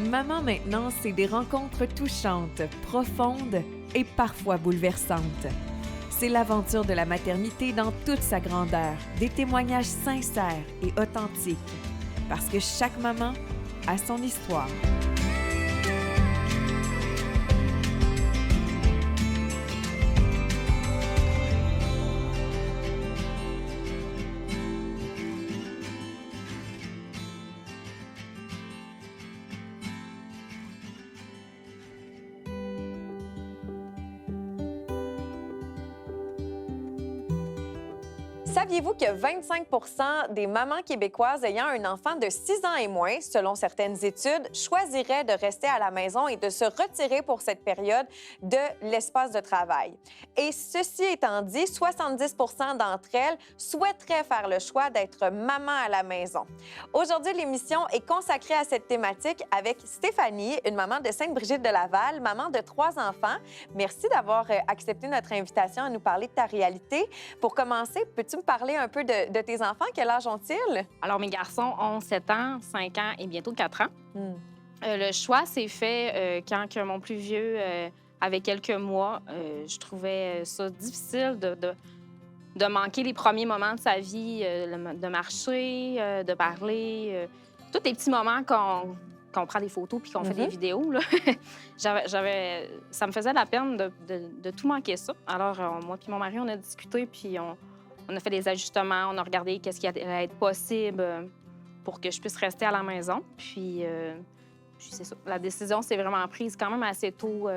Maman maintenant, c'est des rencontres touchantes, profondes et parfois bouleversantes. C'est l'aventure de la maternité dans toute sa grandeur, des témoignages sincères et authentiques. Parce que chaque maman a son histoire. Saviez-vous que 25 des mamans québécoises ayant un enfant de 6 ans et moins, selon certaines études, choisiraient de rester à la maison et de se retirer pour cette période de l'espace de travail? Et ceci étant dit, 70 d'entre elles souhaiteraient faire le choix d'être maman à la maison. Aujourd'hui, l'émission est consacrée à cette thématique avec Stéphanie, une maman de Sainte-Brigitte-de-Laval, maman de 3 enfants. Merci d'avoir accepté notre invitation à nous parler de ta réalité. Pour commencer, peux-tu me parler un peu de tes enfants? Quel âge ont-ils? Alors, mes garçons ont 7 ans, 5 ans et bientôt 4 ans. Le choix s'est fait quand que mon plus vieux avait quelques mois. Je trouvais ça difficile de manquer les premiers moments de sa vie, de marcher, de parler. Tous les petits moments qu'on prend des photos puis qu'on fait des vidéos. Là. Ça me faisait la peine de tout manquer ça. Alors, moi puis mon mari, on a discuté puis on a fait des ajustements, on a regardé qu'est-ce qui allait être possible pour que je puisse rester à la maison. Puis c'est ça. La décision s'est vraiment prise quand même assez tôt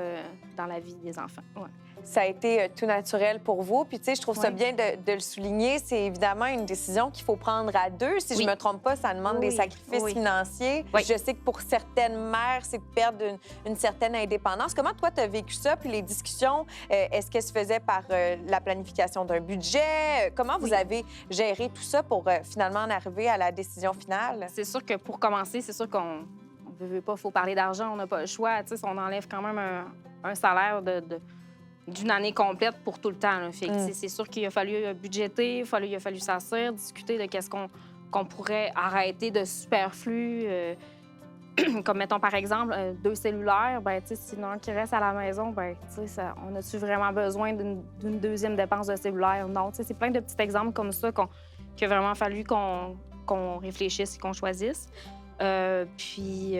dans la vie des enfants. Ouais. Ça a été tout naturel pour vous. Puis, tu sais, je trouve ça bien de le souligner. C'est évidemment une décision qu'il faut prendre à deux. Si je ne me trompe pas, ça demande des sacrifices financiers. Oui. Je sais que pour certaines mères, c'est de perdre une certaine indépendance. Comment, toi, tu as vécu ça? Puis les discussions, est-ce qu'elles se faisaient par la planification d'un budget? Comment vous avez géré tout ça pour finalement en arriver à la décision finale? C'est sûr que pour commencer, c'est sûr qu'on ne veut pas, il faut parler d'argent, on n'a pas le choix. Tu sais, on enlève quand même un salaire d'une année complète pour tout le temps. Là. Fait que, c'est sûr qu'il a fallu budgéter, il a fallu s'asseoir, discuter de qu'est-ce qu'on pourrait arrêter de superflu. Comme, mettons, par exemple, 2 cellulaires, ben, sinon un qui reste à la maison, ben, on a-tu vraiment besoin d'une deuxième dépense de cellulaire? Non. C'est plein de petits exemples comme ça qu'il a vraiment fallu qu'on réfléchisse et qu'on choisisse. Puis,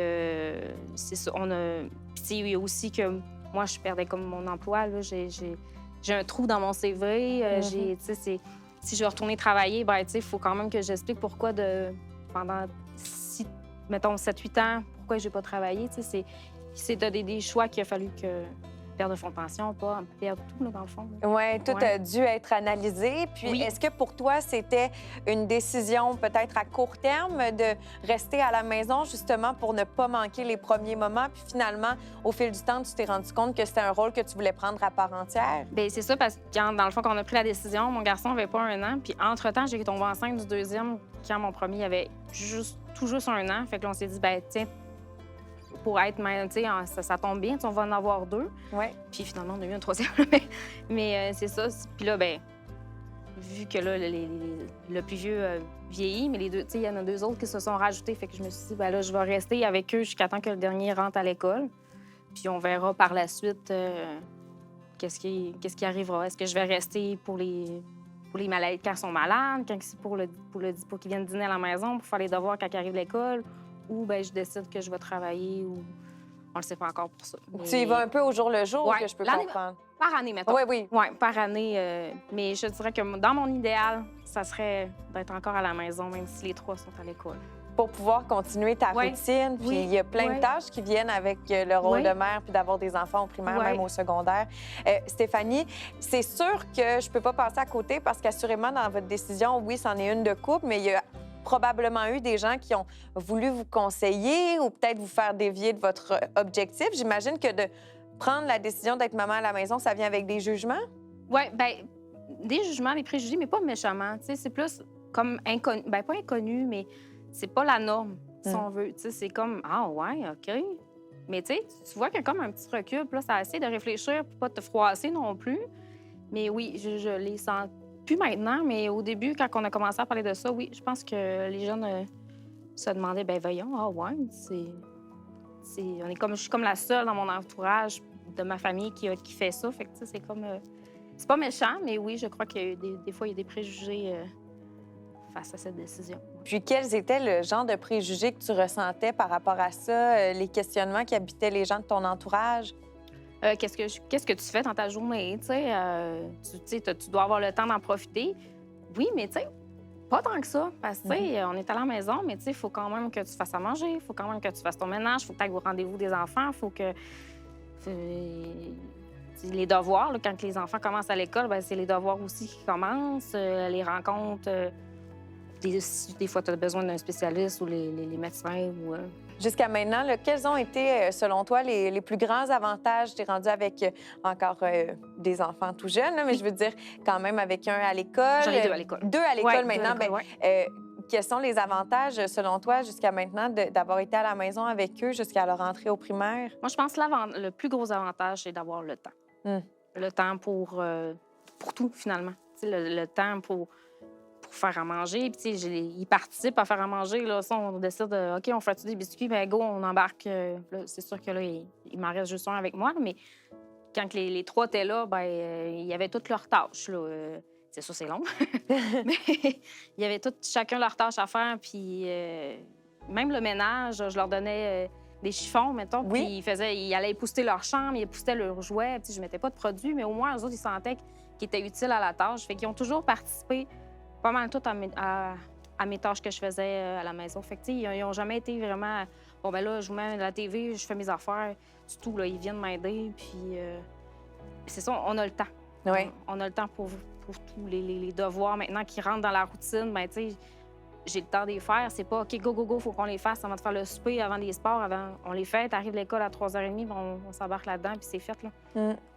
c'est ça. Puis, il y a aussi que moi, je perdais comme mon emploi. Là. J'ai un trou dans mon CV. Si je veux retourner travailler, ben, il faut quand même que j'explique pourquoi pendant, mettons, 7-8 ans, pourquoi je n'ai pas travaillé. C'est des choix qu'il a fallu que perdre de fonds de pension, pas perdre tout, là, dans le fond. Oui, tout a dû être analysé. Puis, est-ce que pour toi, c'était une décision peut-être à court terme de rester à la maison justement pour ne pas manquer les premiers moments? Puis finalement, au fil du temps, tu t'es rendu compte que c'était un rôle que tu voulais prendre à part entière? Bien, c'est ça, parce que dans le fond, quand on a pris la décision, mon garçon n'avait pas 1 an. Puis entre-temps, j'ai tombé enceinte du deuxième quand mon premier avait tout juste 1 an. Fait que là, on s'est dit, ben tiens, pour être, tu sais, ça tombe bien, on va en avoir 2. Ouais. Puis finalement, on a eu un troisième. mais c'est ça. Puis là, ben vu que là, le plus vieux vieillit, mais les deux, tu sais, il y en a 2 autres qui se sont rajoutés. Fait que je me suis dit, ben là, je vais rester avec eux jusqu'à temps que le dernier rentre à l'école. Puis on verra par la suite qu'est-ce qui arrivera. Est-ce que je vais rester pour les malades quand ils sont malades, quand pour qu'ils viennent dîner à la maison, pour faire les devoirs quand ils arrivent à l'école? Ou bien je décide que je vais travailler ou on le sait pas encore pour ça. Mais... Tu y vas un peu au jour le jour, que je peux comprendre. Par année, mettons. Oui. Oui, par année. Mais je dirais que dans mon idéal, ça serait d'être encore à la maison, même si les 3 sont à l'école. Pour pouvoir continuer ta routine. Puis il y a plein de tâches qui viennent avec le rôle de mère puis d'avoir des enfants au primaire, même au secondaire. Stéphanie, c'est sûr que je peux pas passer à côté parce qu'assurément, dans votre décision, oui, c'en est une de couple, mais il y a probablement eu des gens qui ont voulu vous conseiller ou peut-être vous faire dévier de votre objectif. J'imagine que de prendre la décision d'être maman à la maison, ça vient avec des jugements? Oui, bien, des jugements, des préjugés, mais pas méchamment. Tu sais, c'est plus comme inconnu. Bien, pas inconnu, mais c'est pas la norme, si on veut. Tu sais, c'est comme, ah ouais, OK. Mais tu sais, tu vois qu'il y a comme un petit recul. Puis là, ça essaie de réfléchir pour pas te froisser non plus. Mais oui, je les sens plus maintenant, mais au début, quand on a commencé à parler de ça, oui, je pense que les jeunes se demandaient, ben voyons, ah ouais, c'est... Je suis comme la seule dans mon entourage de ma famille qui fait ça. Fait que, tu sais, c'est comme... c'est pas méchant, mais oui, je crois qu'il y a des fois, il y a des préjugés face à cette décision. Puis quels étaient le genre de préjugés que tu ressentais par rapport à ça, les questionnements qui habitaient les gens de ton entourage? Qu'est-ce que tu fais dans ta journée? Tu dois avoir le temps d'en profiter. Oui, mais tu sais, pas tant que ça. Parce que, tu sais, on est à la maison, mais tu sais, il faut quand même que tu fasses à manger, il faut quand même que tu fasses ton ménage, il faut que tu ailles au rendez-vous des enfants, il faut que... Les devoirs, là, quand les enfants commencent à l'école, ben, c'est les devoirs aussi qui commencent, les rencontres. Des fois, tu as besoin d'un spécialiste ou les médecins. Jusqu'à maintenant, là, quels ont été, selon toi, les plus grands avantages? Tu es rendu avec encore des enfants tout jeunes, là, mais je veux dire quand même avec un à l'école. J'en ai 2 à l'école. 2 à l'école maintenant. Ouais. Quels sont les avantages, selon toi, jusqu'à maintenant, d'avoir été à la maison avec eux jusqu'à leur entrée au primaire? Moi, je pense que le plus gros avantage, c'est d'avoir le temps. Le temps pour tout, finalement. Le temps pour faire à manger. Puis, ils participent à faire à manger. Là, ça, on décide, OK, on fait des biscuits, bien, go, on embarque. Là, c'est sûr que là, il m'en reste juste un avec moi, mais quand les 3 étaient là, bien, il y avait toutes leurs tâches. Là. C'est sûr, c'est long. Mais il y avait chacun leurs tâches à faire. Puis, même le ménage, je leur donnais des chiffons, mettons. Oui. Puis, ils allaient épousseter leur chambre, ils épousetaient leurs jouets. Puis, je mettais pas de produits, mais au moins, eux autres, ils sentaient qu'ils étaient utiles à la tâche. Fait qu'ils ont toujours participé pas mal tout à mes tâches que je faisais à la maison. Fait que, ils n'ont jamais été vraiment... Bon, ben là, je vous mets la TV, je fais mes affaires, du tout. Là, ils viennent m'aider, puis c'est ça, on a le temps. Oui. On a le temps pour tous les devoirs maintenant qui rentrent dans la routine. Bien, tu sais, j'ai le temps de les faire. C'est pas, OK, go, go, go, faut qu'on les fasse avant de faire le souper, avant les sports. On les fait, t'arrives de l'école à 3h30, on s'embarque là-dedans, puis c'est fait, là.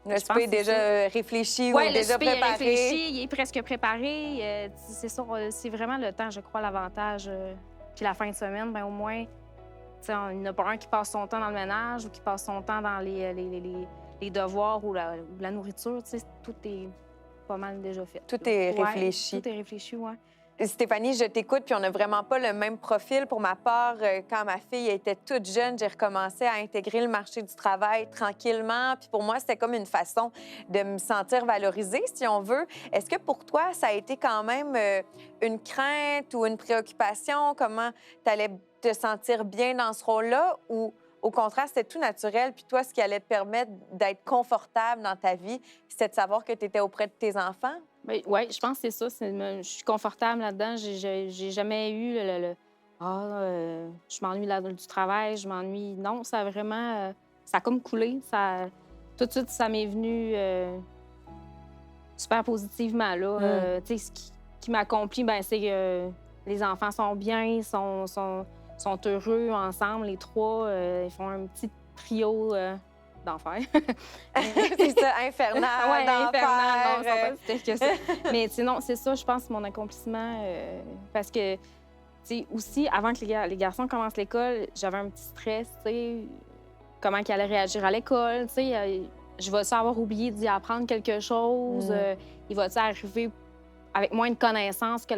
Le souper est déjà réfléchi ou le déjà souper préparé? est réfléchi, il est presque préparé. C'est ça, c'est vraiment le temps, je crois, l'avantage. Puis la fin de semaine, bien, au moins, il n'y en a pas un qui passe son temps dans le ménage ou qui passe son temps dans les devoirs ou la nourriture. Tout est pas mal déjà fait. Tout est réfléchi. Tout est réfléchi, oui. Stéphanie, je t'écoute, puis on n'a vraiment pas le même profil. Pour ma part, quand ma fille était toute jeune, j'ai recommencé à intégrer le marché du travail tranquillement. Puis pour moi, c'était comme une façon de me sentir valorisée, si on veut. Est-ce que pour toi, ça a été quand même une crainte ou une préoccupation? Comment tu allais te sentir bien dans ce rôle-là? Ou au contraire, c'était tout naturel, puis toi, ce qui allait te permettre d'être confortable dans ta vie, c'était de savoir que tu étais auprès de tes enfants? Oui, je pense que c'est ça. Je suis confortable là-dedans. J'ai jamais eu je m'ennuie du travail, je m'ennuie. Non, ça a vraiment... ça a comme coulé. Tout de suite, ça m'est venu super positivement. Là. Tu sais, ce qui m'accomplit, ben, c'est que les enfants sont bien, sont heureux ensemble, les 3. Ils font un petit trio... d'enfer. C'est ça, infernal, ouais, d'enfer. Infernal, non, c'est pas si que ça. Mais sinon, c'est ça, je pense, mon accomplissement. Parce que, tu sais, aussi, avant que les garçons commencent l'école, j'avais un petit stress, tu sais, comment ils allaient réagir à l'école, tu sais. Je vais-tu avoir oublié d'y apprendre quelque chose? Il va-tu arriver avec moins de connaissances que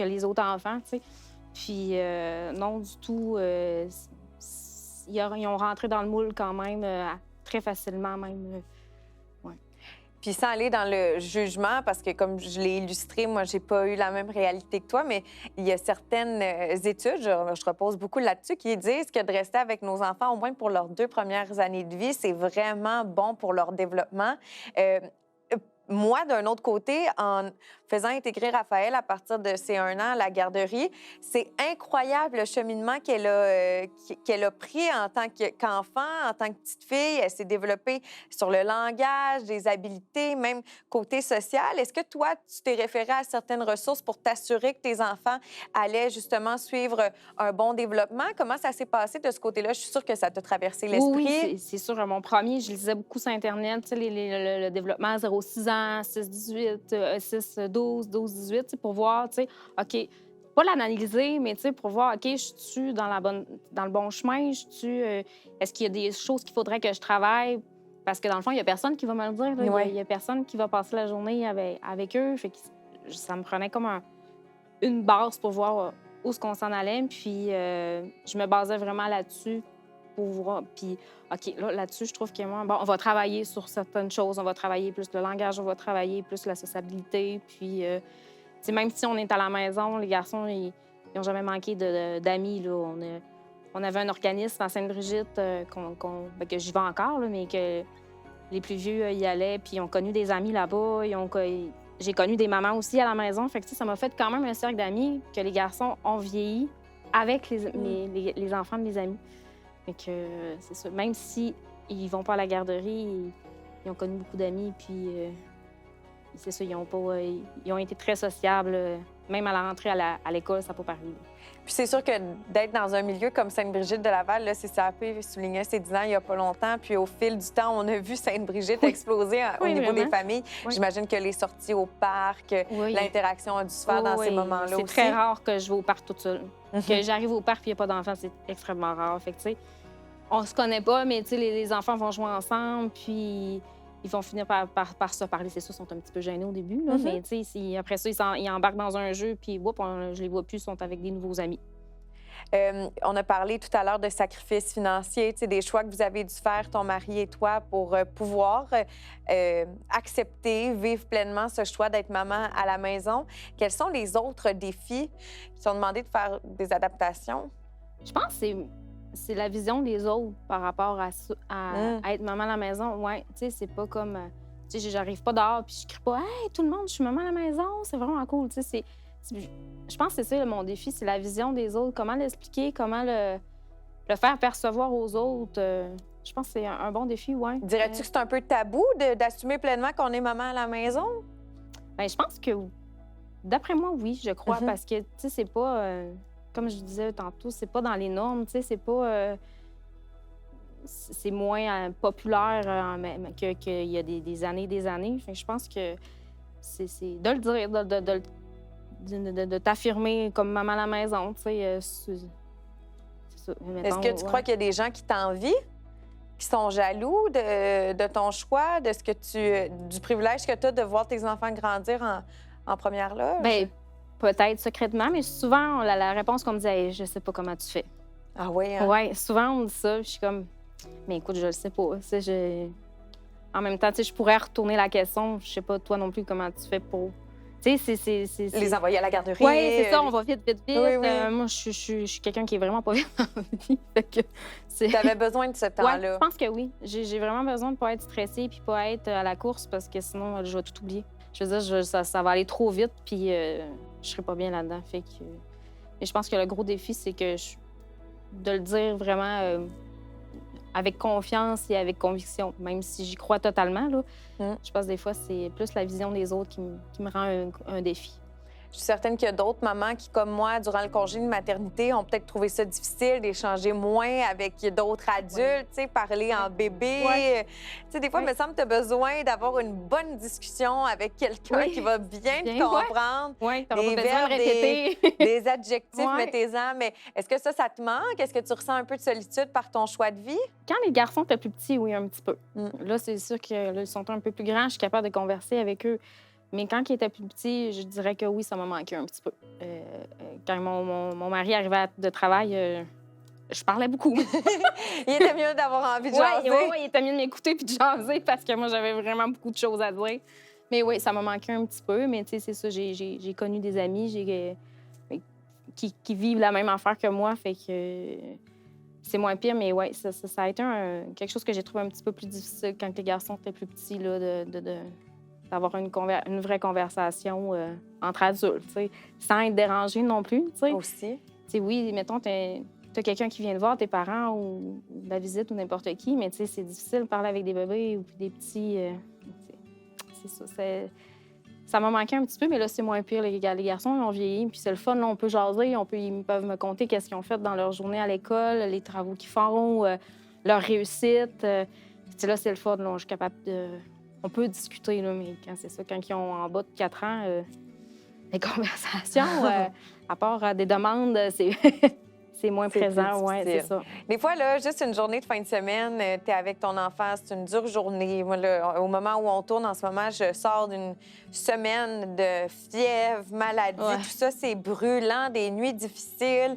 les autres enfants, tu sais? Puis, non, du tout. Ils ont rentré dans le moule quand même, très facilement même. Ouais. Puis sans aller dans le jugement, parce que comme je l'ai illustré, moi, j'ai pas eu la même réalité que toi, mais il y a certaines études, je repose beaucoup là-dessus, qui disent que de rester avec nos enfants, au moins pour leurs 2 premières années de vie, c'est vraiment bon pour leur développement. Moi, d'un autre côté, en faisant intégrer Raphaël à partir de ses 1 an à la garderie, c'est incroyable le cheminement qu'elle a pris en tant qu'enfant, en tant que petite fille. Elle s'est développée sur le langage, des habiletés, même côté social. Est-ce que toi, tu t'es référé à certaines ressources pour t'assurer que tes enfants allaient justement suivre un bon développement? Comment ça s'est passé de ce côté-là? Je suis sûre que ça t'a traversé l'esprit. Oui, c'est sûr. Mon premier, je lisais beaucoup sur Internet, tu sais, le développement 0-6 ans, 6-18, 6-12, 12-18, pour voir, tu sais, OK, pas l'analyser, mais tu sais, pour voir, OK, je suis dans le bon chemin, est-ce qu'il y a des choses qu'il faudrait que je travaille? Parce que dans le fond, il n'y a personne qui va me le dire. Là. Ouais. Il y a personne qui va passer la journée avec eux. Fait que ça me prenait comme une base pour voir où est-ce qu'on s'en allait. Puis je me basais vraiment là-dessus pouvoir. Puis, OK, là-dessus, je trouve que moi, bon, on va travailler sur certaines choses. On va travailler plus le langage, on va travailler plus la sociabilité. Puis, tu sais, même si on est à la maison, les garçons, ils n'ont jamais manqué d'amis, là. On avait un organisme à Sainte-Brigitte que j'y vais encore, là, mais que les plus vieux y allaient, puis ils ont connu des amis là-bas. J'ai connu des mamans aussi à la maison. Fait que, tu sais, ça m'a fait quand même un cercle d'amis que les garçons ont vieilli avec les enfants de mes amis. Fait que c'est ça. Même si ils vont pas à la garderie, ils ont connu beaucoup d'amis, puis c'est ça, ils ont été très sociables. Même à la rentrée à l'école, ça n'a pas paru. Puis c'est sûr que d'être dans un milieu comme Sainte-Brigitte de Laval, là, CCAP soulignait ses 10 ans il n'y a pas longtemps. Puis au fil du temps, on a vu Sainte-Brigitte exploser au niveau vraiment. des familles. Oui. J'imagine que les sorties au parc, l'interaction a dû se faire dans ces moments-là aussi. C'est très rare que je vais au parc toute seule. Que j'arrive au parc et il n'y a pas d'enfants, c'est extrêmement rare. Fait que, tu sais, on se connaît pas, mais tu sais, les enfants vont jouer ensemble, puis ils vont finir par se parler. C'est ça, ils sont un petit peu gênés au début, là, mais tu sais, après ça, ils embarquent dans un jeu, puis je les vois plus, ils sont avec des nouveaux amis. On a parlé tout à l'heure de sacrifices financiers, tu sais, des choix que vous avez dû faire, ton mari et toi, pour pouvoir accepter, vivre pleinement ce choix d'être maman à la maison. Quels sont les autres défis qui sont demandés de faire des adaptations? Je pense que c'est la vision des autres par rapport à être maman à la maison. Ouais, tu sais, c'est pas comme... tu sais, j'arrive pas dehors puis je crie pas « Hey, tout le monde, je suis maman à la maison! » C'est vraiment cool, tu sais, je pense que c'est ça, mon défi, c'est la vision des autres. Comment l'expliquer, comment le faire percevoir aux autres. Je pense que c'est un bon défi, oui. Dirais-tu que c'est un peu tabou d'assumer pleinement qu'on est maman à la maison? Bien, je pense que, d'après moi, oui, je crois, parce que, tu sais, c'est pas, comme je disais tantôt, c'est pas dans les normes, tu sais, c'est pas... c'est moins populaire qu'il y a des années et des années. Fait que je pense que c'est de le dire, de t'affirmer comme maman à la maison, tu sais. C'est ça. Est-ce que tu crois qu'il y a des gens qui t'envient, qui sont jaloux de ton choix, du privilège que tu as de voir tes enfants grandir en première loge? Bien, peut-être secrètement, mais souvent, la réponse qu'on me dit, hey, je sais pas comment tu fais. Ah oui? Hein? Oui, souvent, on me dit ça, puis je suis comme, mais écoute, je le sais pas. Tu sais, en même temps, tu sais, je pourrais retourner la question, je sais pas, toi non plus, comment tu fais pour... Tu sais, c'est... Les envoyer à la garderie. Oui, c'est ça, on va vite. Oui, oui. Moi, je suis quelqu'un qui est vraiment pas vite dans la vie. Tu avais besoin de ce temps-là. Ouais, je pense que oui. J'ai vraiment besoin de pas être stressée puis pas être à la course parce que sinon, je vais tout oublier. Je veux dire, ça va aller trop vite puis je serai pas bien là-dedans. Fait que... Mais je pense que le gros défi, c'est de le dire vraiment avec confiance et avec conviction, même si j'y crois totalement. Là. Je pense que des fois, c'est plus la vision des autres qui me rend un défi. Je suis certaine qu'il y a d'autres mamans qui, comme moi, durant le congé de maternité, ont peut-être trouvé ça difficile d'échanger moins avec d'autres adultes, tu sais, parler en bébé. Tu sais, des fois, il me semble que tu as besoin d'avoir une bonne discussion avec quelqu'un qui va bien te comprendre. Oui, tu des pas besoin de répéter. des adjectifs, mettez-en. Mais est-ce que ça te manque? Est-ce que tu ressens un peu de solitude par ton choix de vie? Quand les garçons étaient plus petits, oui, un petit peu. Là, c'est sûr qu'ils sont un peu plus grands. Je suis capable de converser avec eux. Mais quand ils étaient plus petits, je dirais que oui, ça m'a manqué un petit peu. Quand mon mari arrivait de travail, je parlais beaucoup. Il était mieux d'avoir envie de jaser. Oui, il était mieux de m'écouter puis de jaser parce que moi, j'avais vraiment beaucoup de choses à dire. Mais oui, ça m'a manqué un petit peu. Mais tu sais, c'est ça, j'ai connu des amis qui vivent la même affaire que moi. Fait que c'est moins pire. Mais oui, ça a été quelque chose que j'ai trouvé un petit peu plus difficile quand les garçons étaient plus petits, là, d'avoir une vraie conversation entre adultes, t'sais, sans être dérangé non plus. T'sais. Aussi. T'sais, oui, mettons, t'as quelqu'un qui vient te voir, tes parents ou de la visite ou n'importe qui, mais c'est difficile de parler avec des bébés ou des petits. C'est ça. Ça m'a manqué un petit peu, mais là, c'est moins pire. Les garçons, ils ont vieilli, puis c'est le fun. Là, on peut jaser, ils peuvent me conter qu'est-ce qu'ils ont fait dans leur journée à l'école, les travaux qu'ils font, leur réussite. Là, c'est le fun. Là, je suis capable de... On peut discuter, là, mais quand ils ont en bas de 4 ans, les conversations, à part des demandes, c'est moins présent. Oui, c'est ça. Des fois, là, juste une journée de fin de semaine, tu es avec ton enfant, c'est une dure journée. Moi, là, au moment où on tourne en ce moment, je sors d'une semaine de fièvre, maladie, tout ça, c'est brûlant, des nuits difficiles.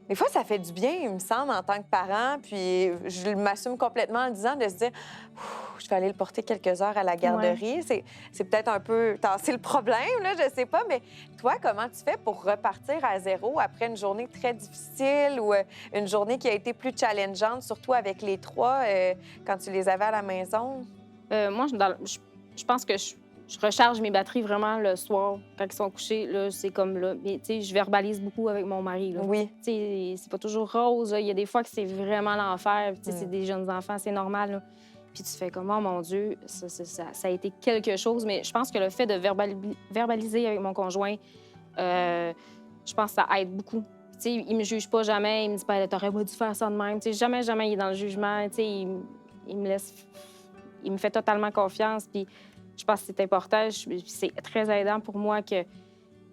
Des fois, ça fait du bien, il me semble, en tant que parent. Puis je m'assume complètement en disant de se dire, je vais aller le porter quelques heures à la garderie. C'est peut-être un peu tasser le problème, là, je sais pas. Mais toi, comment tu fais pour repartir à zéro après une journée très difficile ou une journée qui a été plus challengeante, surtout avec les trois, quand tu les avais à la maison? Moi, je pense que je recharge mes batteries vraiment le soir, quand ils sont couchés. Là, c'est comme là. Mais, tu sais, je verbalise beaucoup avec mon mari. Là. Oui. Tu sais, c'est pas toujours rose. Là. Il y a des fois que c'est vraiment l'enfer. Tu sais, c'est des jeunes enfants, c'est normal. Là. Puis tu fais comme, oh mon Dieu, ça a été quelque chose. Mais je pense que le fait de verbaliser avec mon conjoint, je pense que ça aide beaucoup. Tu sais, il me juge pas jamais. Il me dit pas, t'aurais pas dû faire ça de même. Tu sais, jamais il est dans le jugement. Tu sais, il me laisse. Il me fait totalement confiance. Puis je pense que c'est important. C'est très aidant pour moi que, tu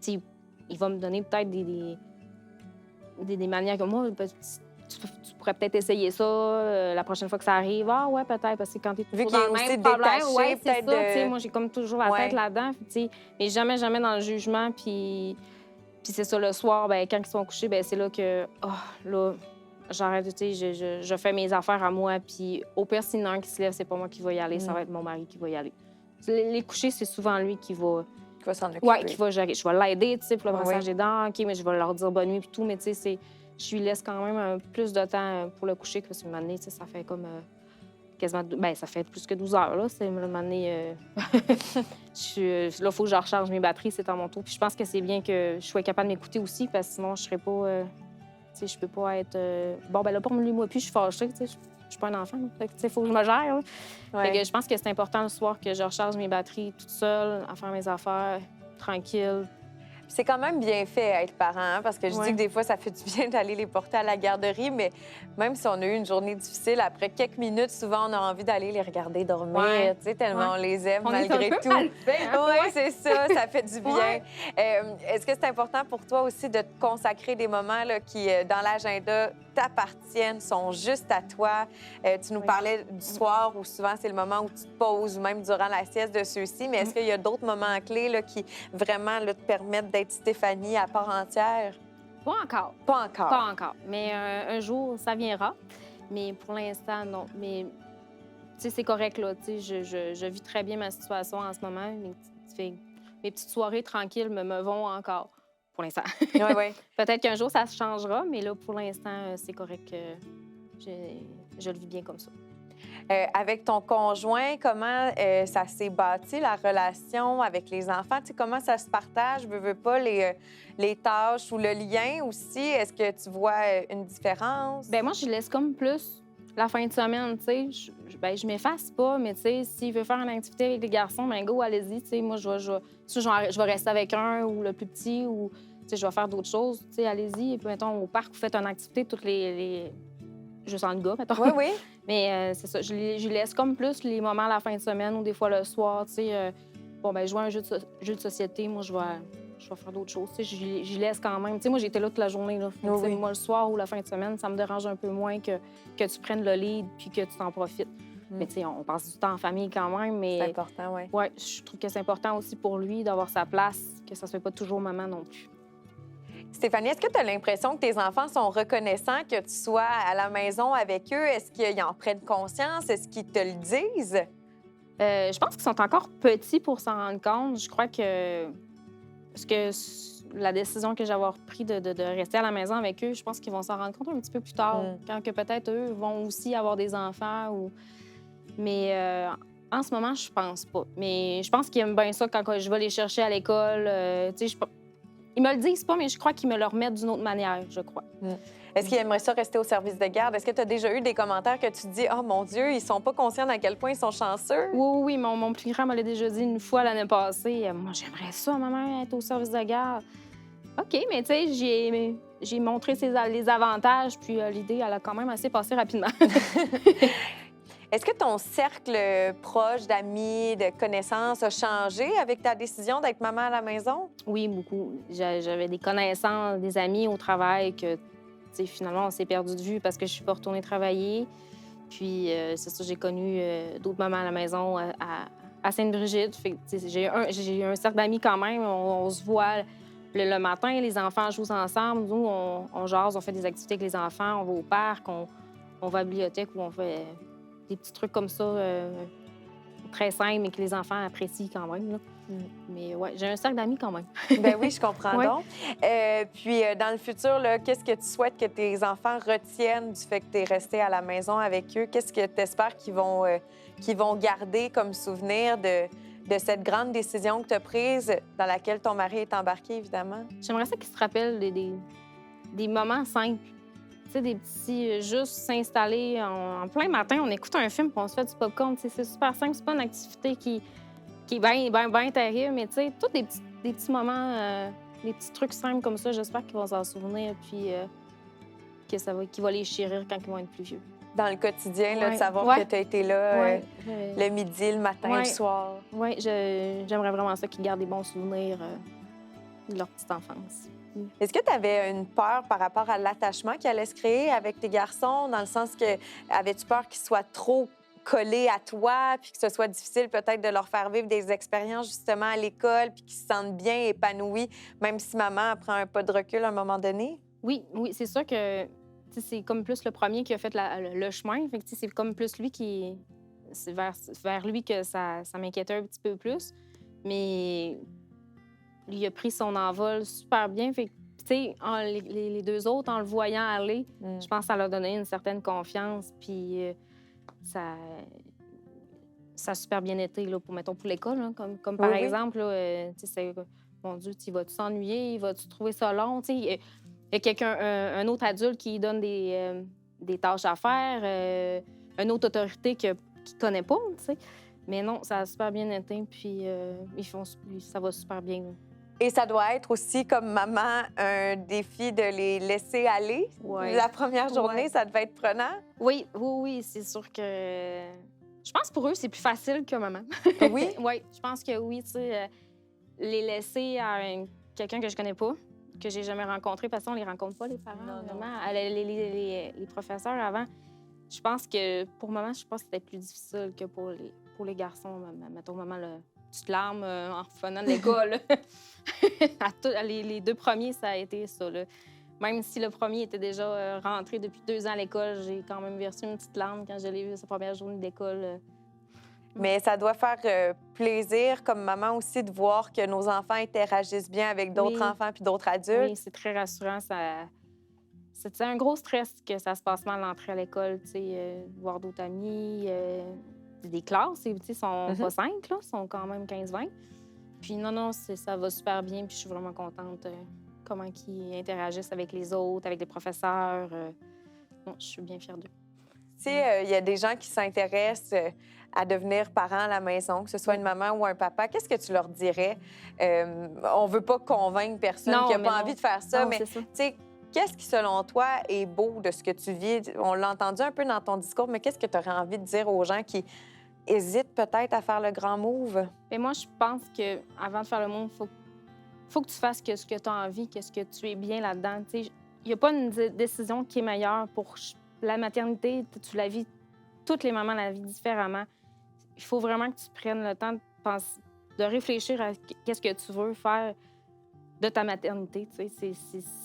sais, il va me donner peut-être des manières que moi, tu pourrais peut-être essayer ça la prochaine fois que ça arrive. Ah ouais, peut-être, parce que quand tu es Vu toujours qu'il est dans le aussi même problème, détaché, ouais, c'est ça. peut-être Tu sais, moi, j'ai comme toujours la tête là-dedans. Tu sais, mais jamais dans le jugement. Puis c'est ça, le soir, ben quand ils sont couchés, ben c'est là que, là, j'arrête, tu sais, je fais mes affaires à moi. Puis au pire, s'il y en a un qui se lève, c'est pas moi qui va y aller, ça va être mon mari qui va y aller. Les coucher, c'est souvent lui qui va... Qui va s'en occuper. Oui, qui va gérer. Je vais l'aider, tu sais, pour le brassage des dents. OK, mais je vais leur dire bonne nuit et tout. Mais tu sais, je lui laisse quand même plus de temps pour le coucher, parce que un moment donné, tu sais, ça fait comme quasiment... Bien, ça fait plus que 12 heures, là. C'est un moment donné... là, il faut que je recharge mes batteries, c'est à mon tour. Puis je pense que c'est bien que je sois capable de m'écouter aussi, parce que sinon, je serais pas... tu sais, je peux pas être... Bon, ben là, pour lui, moi, puis je suis fâchée, tu sais. Je suis pas un enfant. Fait que, tu sais, faut que je me gère. Fait que je pense que c'est important le soir que je recharge mes batteries toute seule, à faire mes affaires, tranquille. C'est quand même bien fait être parent, hein, parce que je dis que des fois, ça fait du bien d'aller les porter à la garderie, mais même si on a eu une journée difficile, après quelques minutes, souvent, on a envie d'aller les regarder dormir, tu sais, tellement on les aime malgré tout. Mal fait, hein? Oui, c'est ça fait du bien. Est-ce que c'est important pour toi aussi de te consacrer des moments là, qui, dans l'agenda, t'appartiennent, sont juste à toi? Tu nous parlais du soir où souvent c'est le moment où tu te poses, ou même durant la sieste de ceux-ci, mais est-ce qu'il y a d'autres moments clés là, qui vraiment là, te permettent d'être Stéphanie à part entière? Pas encore. Pas encore. Pas encore. Mais un jour, ça viendra. Mais pour l'instant, non. Mais, tu sais, c'est correct, là. Tu sais, je vis très bien ma situation en ce moment. Mes petites soirées tranquilles me vont encore, pour l'instant. Oui. Peut-être qu'un jour, ça se changera, mais là, pour l'instant, c'est correct que je le vis bien comme ça. Avec ton conjoint, comment ça s'est bâti, la relation avec les enfants? Tu sais, comment ça se partage? Veux pas les tâches ou le lien aussi? Est-ce que tu vois une différence? Bien, moi, je laisse comme plus la fin de semaine, tu sais. Je m'efface pas, mais tu sais, s'il veut faire une activité avec les garçons, ben go, allez-y, tu sais. Moi, je vais rester avec un ou le plus petit, ou, tu sais, je vais faire d'autres choses, tu sais, allez-y. Et puis, mettons, au parc, vous faites une activité toutes les... juste en gars, mettons. Oui. Mais c'est ça, je laisse comme plus les moments à la fin de semaine ou des fois le soir, tu sais. Bon, ben jouer à un jeu de société, moi, je vais faire d'autres choses, tu sais. J'y laisse quand même. Tu sais, moi, j'étais là toute la journée, là. Moi, le soir ou la fin de semaine, ça me dérange un peu moins que tu prennes le lead puis que tu t'en profites. Mais tu sais, on passe du temps en famille quand même, mais... C'est important, oui. Oui, je trouve que c'est important aussi pour lui d'avoir sa place, que ça ne soit pas toujours maman non plus. Stéphanie, est-ce que tu as l'impression que tes enfants sont reconnaissants que tu sois à la maison avec eux? Est-ce qu'ils en prennent conscience? Est-ce qu'ils te le disent? Je pense qu'ils sont encore petits pour s'en rendre compte. Je crois que... Parce que la décision que j'ai prise de rester à la maison avec eux, je pense qu'ils vont s'en rendre compte un petit peu plus tard, quand que peut-être eux vont aussi avoir des enfants. Mais en ce moment, je pense pas. Mais je pense qu'ils aiment bien ça quand je vais les chercher à l'école. Tu sais, ils me le disent pas, mais je crois qu'ils me le remettent d'une autre manière, je crois. Est-ce qu'ils aimeraient ça rester au service de garde? Est-ce que tu as déjà eu des commentaires que tu te dis « Oh mon Dieu, ils sont pas conscients à quel point ils sont chanceux? » Oui. Mon plus grand me l'a déjà dit une fois l'année passée. Moi, j'aimerais ça, maman, être au service de garde. OK, mais tu sais, j'ai montré les avantages, puis l'idée, elle a quand même assez passé rapidement. Est-ce que ton cercle proche d'amis, de connaissances a changé avec ta décision d'être maman à la maison? Oui, beaucoup. J'avais des connaissances, des amis au travail que, tu sais, finalement, on s'est perdu de vue parce que je suis pas retournée travailler. Puis, c'est ça, j'ai connu d'autres mamans à la maison à Sainte-Brigitte. J'ai un cercle d'amis quand même. On se voit Le matin, les enfants jouent ensemble. Nous, on jase, on fait des activités avec les enfants, on va au parc, on va à la bibliothèque où on fait des petits trucs comme ça, très simples, mais que les enfants apprécient quand même, là. Mais ouais, j'ai un cercle d'amis quand même. Ben oui, je comprends Ouais. donc. Puis, dans le futur, là, qu'est-ce que tu souhaites que tes enfants retiennent du fait que tu es resté à la maison avec eux? Qu'est-ce que tu espères qu'ils vont garder comme souvenir de cette grande décision que tu as prise, dans laquelle ton mari est embarqué, évidemment? J'aimerais ça qu'ils se rappellent des moments simples. Tu sais, des petits... juste s'installer en plein matin, on écoute un film puis on se fait du popcorn. Tu sais, c'est super simple, c'est pas une activité qui est bien terrible, mais tu sais, tous des petits moments, des petits trucs simples comme ça, j'espère qu'ils vont s'en souvenir puis qu'il va les chérir quand ils vont être plus vieux. Dans le quotidien, là, de Ouais. savoir Ouais. que tu as été là Ouais. le midi, le matin, Ouais. le soir. Oui, j'aimerais vraiment ça qu'ils gardent des bons souvenirs de leur petite enfance. Est-ce que tu avais une peur par rapport à l'attachement qui allait se créer avec tes garçons, dans le sens que avais-tu peur qu'ils soient trop collés à toi, puis que ce soit difficile peut-être de leur faire vivre des expériences justement à l'école, puis qu'ils se sentent bien épanouis, même si maman prend un pas de recul à un moment donné? Oui, c'est sûr que tu sais, c'est comme plus le premier qui a fait le chemin. Fait que, tu sais, c'est comme plus lui qui... C'est vers lui que ça m'inquiétait un petit peu plus. Mais il a pris son envol super bien. Fait que, tu sais, les deux autres, en le voyant aller, je pense que ça leur a donné une certaine confiance. Puis ça a super bien été, là, mettons, pour l'école. Là, comme par Oui, oui. exemple, là, tu sais, mon Dieu, tu vas-tu s'ennuyer? Vas-tu trouver ça long? Tu sais, il y a quelqu'un, un autre adulte qui donne des tâches à faire, une autre autorité qu'il ne connaît pas, tu sais. Mais non, ça a super bien été, puis ça va super bien. Et ça doit être aussi, comme maman, un défi de les laisser aller. Ouais. La première journée, Ouais. ça devait être prenant. Oui, c'est sûr que... Je pense pour eux, c'est plus facile que maman. Oui? Oui, je pense que oui, tu sais, les laisser à quelqu'un que je connais pas, que j'ai jamais rencontré, parce qu'on les rencontre pas, les parents, Non, non. vraiment. Les professeurs avant, je pense que pour maman, je pense que c'était plus difficile que pour les garçons. Mettons, maman, là, petite larme en revenant de l'école. Les deux premiers, ça a été ça, là. Même si le premier était déjà rentré depuis 2 ans à l'école, j'ai quand même versé une petite larme quand je l'ai vu sa première journée d'école. Mais ça doit faire plaisir, comme maman aussi, de voir que nos enfants interagissent bien avec d'autres Oui. enfants puis d'autres adultes. Oui, c'est très rassurant. C'est un gros stress que ça se passe mal l'entrée à l'école, tu sais, voir d'autres amis, des classes, tu sais, sont pas 5, là, sont quand même 15-20. Puis non, ça va super bien, puis je suis vraiment contente comment ils interagissent avec les autres, avec les professeurs. Non, je suis bien fière d'eux. Tu sais, il y a des gens qui s'intéressent à devenir parents à la maison, que ce soit une maman ou un papa. Qu'est-ce que tu leur dirais? On veut pas convaincre personne Non, qui n'a mais pas non. envie de faire ça, Non, mais c'est ça. tu sais, qu'est-ce qui, selon toi, est beau de ce que tu vis? On l'a entendu un peu dans ton discours, mais qu'est-ce que tu aurais envie de dire aux gens qui hésitent peut-être à faire le grand move? Mais moi, je pense que avant de faire le monde, faut que tu fasses ce que tu as envie, ce que tu es bien là-dedans. Tu sais, il n'y a pas une décision qui est meilleure pour la maternité. Tu la vis, toutes les mamans la vivent différemment. Il faut vraiment que tu prennes le temps de réfléchir à qu'est-ce que tu veux faire de ta maternité. Tu sais,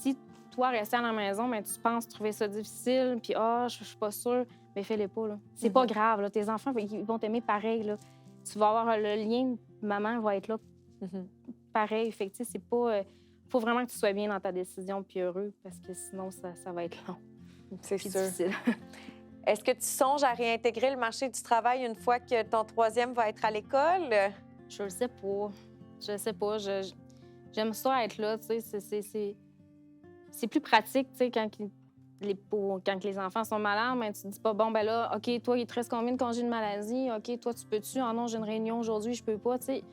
si toi, rester à la maison, mais tu penses trouver ça difficile, puis je suis pas sûre, mais fais-le pas, là. C'est pas grave, là. Tes enfants, ils vont t'aimer pareil, là. Tu vas avoir le lien, maman va être là pareil. Fait que, tu sais, c'est pas... faut vraiment que tu sois bien dans ta décision puis heureux, parce que sinon, ça va être long. C'est Puis sûr. difficile. Est-ce que tu songes à réintégrer le marché du travail une fois que ton troisième va être à l'école? Je le sais pas. Je sais pas. J'aime ça être là, tu sais. C'est plus pratique, tu sais, quand les enfants sont malades, mais tu te dis pas, bon, ben là, OK, toi, il te reste combien de congés de maladie? OK, toi, tu peux-tu? Ah non, j'ai une réunion aujourd'hui, je peux pas, tu sais.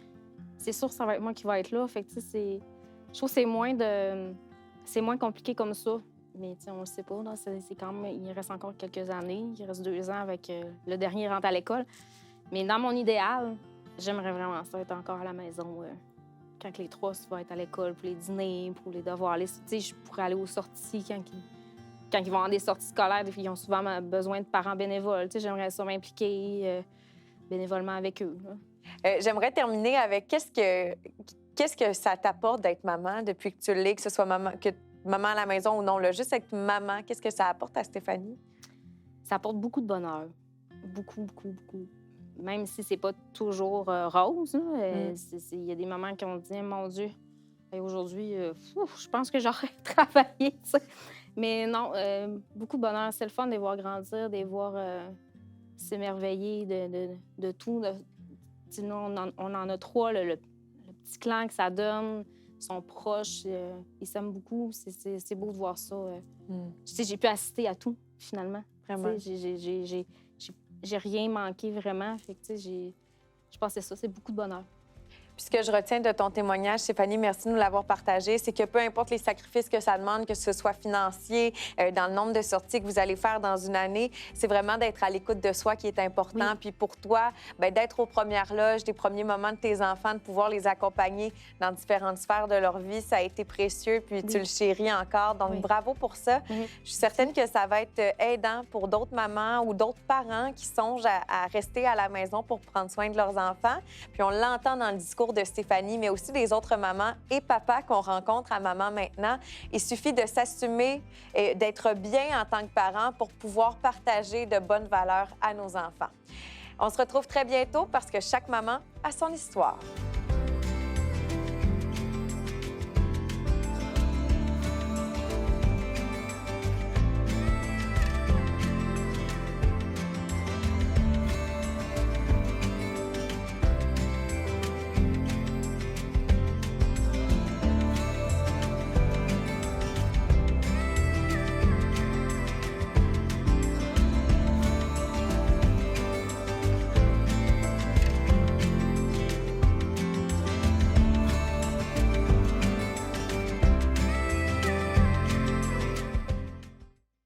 C'est sûr que ça va être moi qui va être là. Fait que, tu sais, je trouve que c'est moins compliqué comme ça. Mais, tu sais, on le sait pas, là. C'est quand même... Il reste encore quelques années. Il reste 2 ans avec le dernier rentre à l'école. Mais dans mon idéal, j'aimerais vraiment ça être encore à la maison quand les 3 vont être à l'école pour les dîners, pour les devoirs. Tu sais, je pourrais aller aux sorties quand ils vont avoir des sorties scolaires. Ils ont souvent besoin de parents bénévoles. Tu sais, j'aimerais ça m'impliquer bénévolement avec eux, là. J'aimerais terminer avec Qu'est-ce que ça t'apporte d'être maman depuis que tu l'es, que ce soit maman à la maison ou non, là, juste être maman, qu'est-ce que ça apporte à Stéphanie? Ça apporte beaucoup de bonheur. Beaucoup, beaucoup, beaucoup. Même si c'est pas toujours rose, il y a des mamans qui ont dit, mon Dieu, aujourd'hui, je pense que j'aurais travaillé, tu sais. Mais non, beaucoup de bonheur. C'est le fun de les voir grandir, de les voir s'émerveiller de tout. Nous, on en a 3, le petit clan que ça donne. Ils sont proches, ils s'aiment beaucoup. C'est beau de voir ça. Tu sais, j'ai pu assister à tout, finalement. Vraiment. J'ai rien manqué vraiment. Fait que, tu sais, je pense que c'est ça, c'est beaucoup de bonheur. Puis ce que je retiens de ton témoignage, Stéphanie, merci de nous l'avoir partagé, c'est que peu importe les sacrifices que ça demande, que ce soit financier, dans le nombre de sorties que vous allez faire dans une année, c'est vraiment d'être à l'écoute de soi qui est important. Oui. Puis pour toi, bien, d'être aux premières loges, des premiers moments de tes enfants, de pouvoir les accompagner dans différentes sphères de leur vie, ça a été précieux, puis tu le chéris encore. Donc, bravo pour ça. Je suis certaine que ça va être aidant pour d'autres mamans ou d'autres parents qui songent à rester à la maison pour prendre soin de leurs enfants. Puis on l'entend dans le discours de Stéphanie, mais aussi des autres mamans et papas qu'on rencontre à Maman Maintenant. Il suffit de s'assumer et d'être bien en tant que parent pour pouvoir partager de bonnes valeurs à nos enfants. On se retrouve très bientôt parce que chaque maman a son histoire.